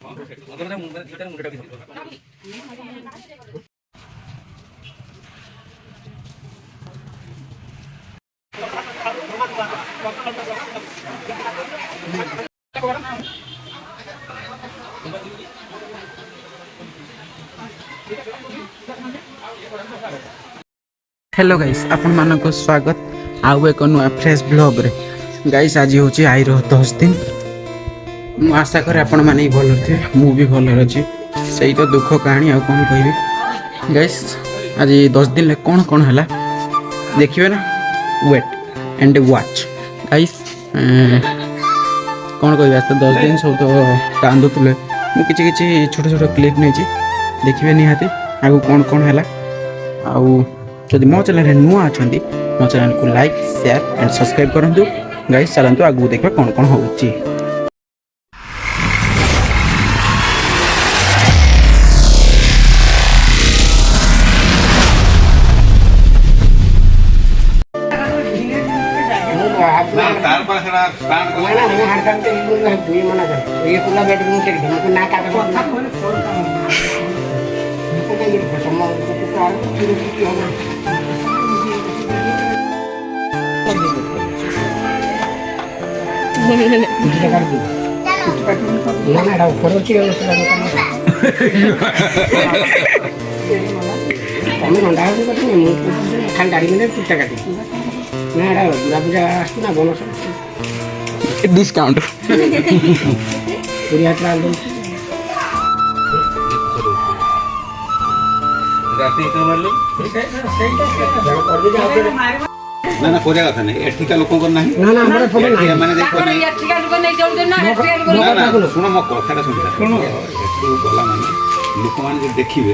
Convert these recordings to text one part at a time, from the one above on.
Hello guys आपण मानको स्वागत आउ एक नुआ फ्रेश ब्लॉग रे। गाइस आज हूँ आईर 10 दिन मु आशा करे आपण माने भल थे मु भी भल अच्छी सही तो दुख कहानी आ कौन कहबी। गाइस आज 10 दिन कौन कौन है देखिए ना वेट एंड वॉच। गाइस कौन कह तो 10 दिन सब तो कांदुले मुझे किसी छोट छोट क्लिप नहीं देखिए निहाती आगु कौन कौन है आउ जदि मो चैनल नुआ अच्छा मो चैनल को लाइक शेयर एंड सब्सक्राइब करूँ। गाइस चलतु आगू देखा कौन कौन होची। डिस्काउंट ना ना कोरिया कथा नहीं एठिका लोक को नहीं ना ना हमरे फोटो नहीं माने देखो नहीं एठिका लोक नहीं जाउ ना एठिका लोक ना सुनो मो कथाटा सुनता सुनो एठु गला माने लोक माने जे देखिबे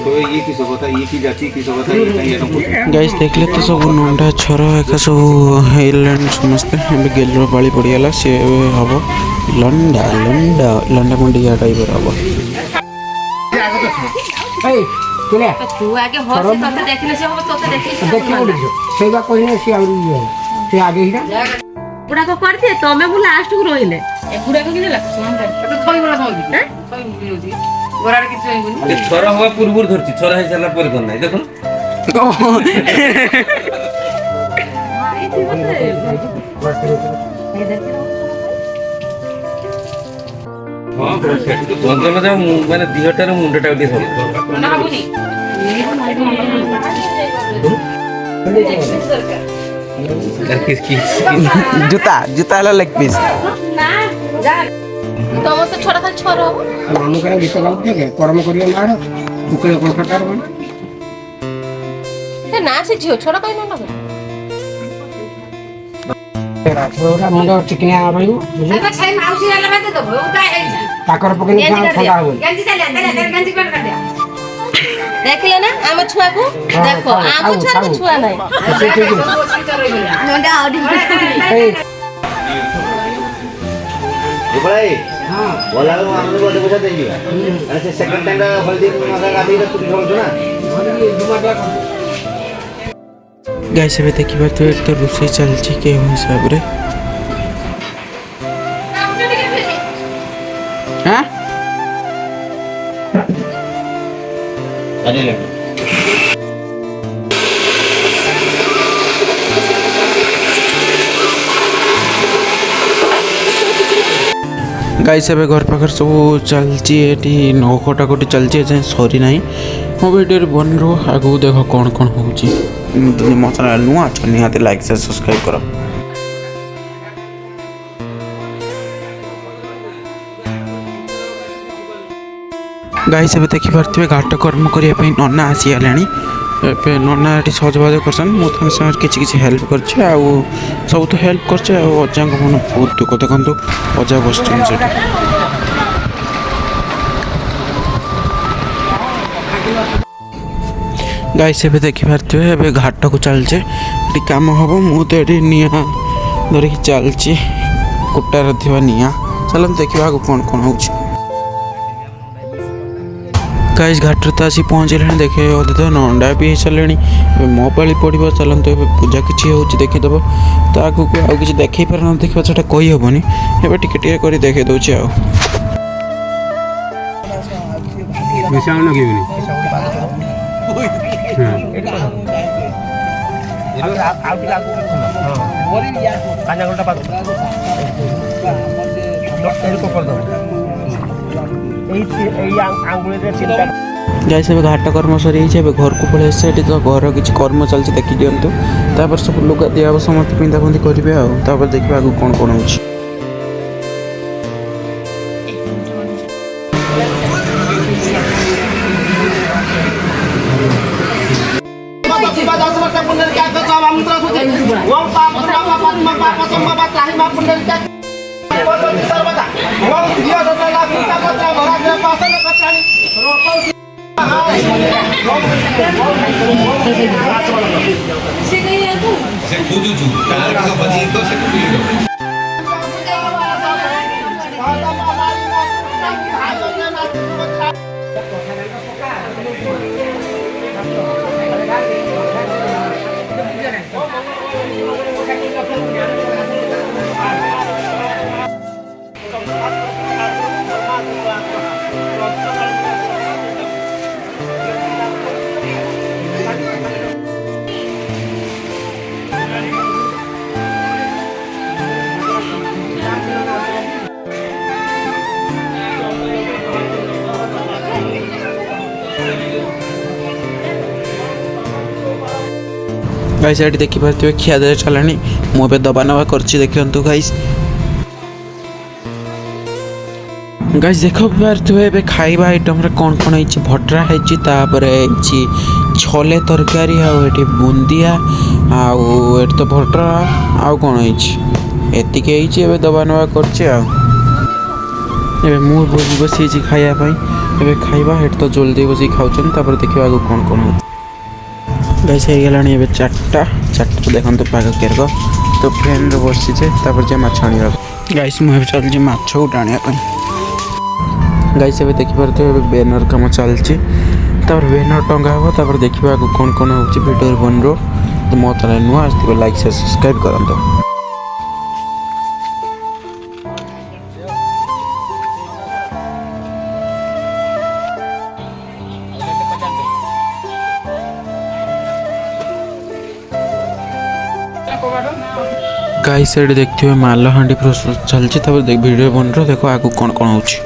तो ये की सबता ये की जाति की सबता ये लोग गाइस देखले तो सब नंडा छोरा एका सब हेलैंड समस्त हम गेलरो पाली पड़ियाला से हबो लंडा लंडा लंडा मंडिया टाइप हबो। ए तू आगे होसे तते देखले से हो तते देखि देखि सेवा कहिने से आउरी से आगे हिरा पुरा को करते तमे बु लास्ट को रोइले ए पुरा को किने लाग तो थई बला थई हैं थई मिलुजी गोराड किछ होइबुनी ए छोरा होवा पूर्वुर धरती छोरा हे साला पर कर नै देखो हां सेट तो बंदल जा माने दिहटार मुंडटा उठी सब ना हबुनी जूता जूता ला लेग पीस ना जा तो तो छोरा खाली छोरा हो मानु करे गीत गाउ के कर्म करियो मार मुके कोन खटार बन ते ना से जियो छोरा कहीं ना तेरा छोरा मुंडो चिकनिया रहियो बुझे अरे छाई माउसी वाला बात दे दो उता है ताकर पकनी ठंडा हो गंजी चले गंजी कर दिया देखिए ना आम छुआ को देखो आम छुआ को छुआ नहीं नंदा आउडी भाई हां बोला को हमने बोले पैसा देंगे ऐसे सेकंड टाइम हल्दी मगा गाड़ी का तुम छोड़ ना गाइस ଏବେ ଦେଖିବା ତ ଏକ ତ ରୋଷେଇ ଚାଲିଛି के हिसाब रे हां अरे ले गाइस ଏବେ घर पाखर सब चलची एटी नौ कटाकटी चलची जे सरी नाही मो वीडियो बन रो आगु देखो कौन कौन होची मो चैनल नुआ छ निहाते लाइक से सब्सक्राइब करो। गाइस ଏବେ देखि पारथिबे घाट कर्म करिया पे नन्ना आसी आलानी पे नन्ना एटी सजबाज करसन मो थां से किछि हेल्प करछ आ सब तो हेल्प करछ आ अजा को मन बहुत दुख देखंतु अजा बसचन सेटा गाइस ଏବେ देखि पारथिबे ଏବେ घाट को चलछे एटी काम हबो मु तो एटी निया धरि चलछि कुटा रथिबा निया चलन देखिबा को कोन कोन होछ। गाइस घाट तो आसी पहुँचले देखे अधे तो नंडा भी चले मो पाली पड़ो चलते पूजा किसी हो देखीदेव तो आगू को आउ कि देखे पार देखा से कही हेनी ए टे कर देखे दूचे आ ମିଶାଣ ଲଗେଇବିନି ଆଉ ଟିକେ ଆଗକୁ କାଞ୍ଜାଗୋଲଟା ପାଖ ଏଇ ଆଙ୍ଗୁଳିରେ ତିନିଟା ଗାଇସ୍ ଏବେ ଘାଟ କର୍ମ ସରିଯାଇଛି ଏବେ ଘରକୁ ପଳେଇ ଆସିছে ଏଠି ତ ଘର କିଛି କର୍ମ ଚାଲିଛି ଦେଖି ଦିଅନ୍ତୁ ତାପରେ ସବୁ ଲୁଗା ଦିଆହବ ସମସ୍ତେ ପିନ୍ଧାପିନ୍ଧି କରିବେ ଆଉ ତାପରେ ଦେଖିବା ଆଗକୁ କ'ଣ କ'ଣ ହେଉଛି ସେ ଖୋଜୁଛୁ କାହାର କିଛି ବଜି ତ ସେ ଖୋଜୁଛୁ गाइस एटी देखि पारथिबे खिया दे चलानी मु पे दबा नवा करछि देखियंतु गाइस गाइस देखो पारथिबे बे खाइबा आइटम रे कोन कोन हिची भटरा हिची तापर हिची छोले तरकारी आ एटी बुंदिया आ एटी तो भटरा आ कोन हिची एति के हिची एबे दबा नवा करछि आ एबे मु बसी छी खाया पई एबे खाइबा हेट तो जल्दी बसी खाउछन तापर देखिबा आगु कोन कोन गाइस हे गेलानी एबे चारटा देखंतु पाग केरक तो फ्रेंड रो बसी छे तापर जे माछ आनिबा गाइस मु हे चल जे माछ उठानिया पई गाइस एबे देखि परते एबे बैनर काम चलछि तापर बैनर टंगा हो तापर देखिबा को कोन कोन होछि वीडियो बनरो तो मो तले नुआ आस्तिबे लाइक से सब्सक्राइब करंतो गाइस एडी देखते हुए मालहांडी प्रोसेस चलछि तब देख वीडियो बन रहा देखो आगु कोन कोन होछि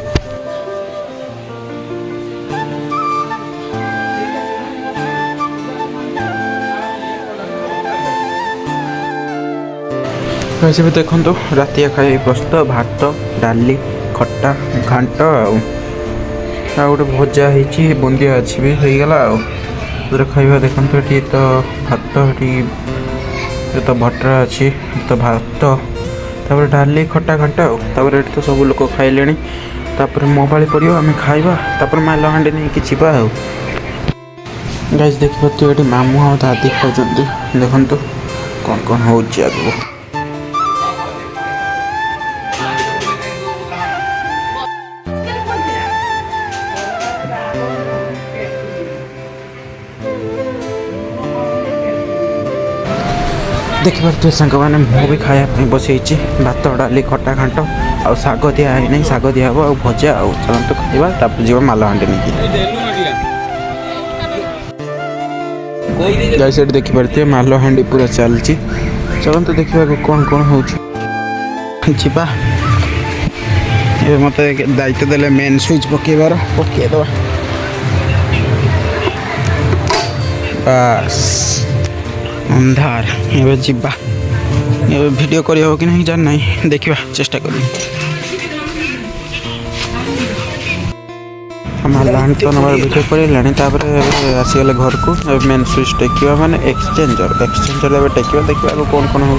गाइस भी देखंतो रातिया खाई प्रस्तुत भात डाली खट्टा घांट आ गोटे भजा होती बुंदिया अच्छी भी हो गला आउे खाइबा देखते ये तो भात ये तो भटरा अच्छी तो भात तापर डाली खट्टा घंटा ये तो सब लोग खाइले तापर मोबाइल पड़ो आम खाइबा तापर मालहांडी नहीं कि जीवा गाइस देखी पार्थ ये मामू आ दादी खाऊँ देखो कौन कौन हो आगू देखिपे सांग मैंने मु भी खाया बसई भात डाली खट्टा घाट आ शाग दिया नहीं शाग दिया आ भजा आ चलते खाइबा तापर जीवा मालहांडी नहीं गाइस देखी पारे मालहांडी पूरा चलती चलते देखा कौन कौन हो मत दायित्व देले मेन स्विच पकेबार पकेदवा बस अंधार ये जीवा ये वीडियो करी हो कि नहीं जान नहीं देखिबा चेष्टा करी मालहांडी तो नंबर वीडियो कर तापर आसीगले घर को मेन स्विच टेकिबा माने एक्सचेंजर टेकिबा देखिबा कौन कौन हो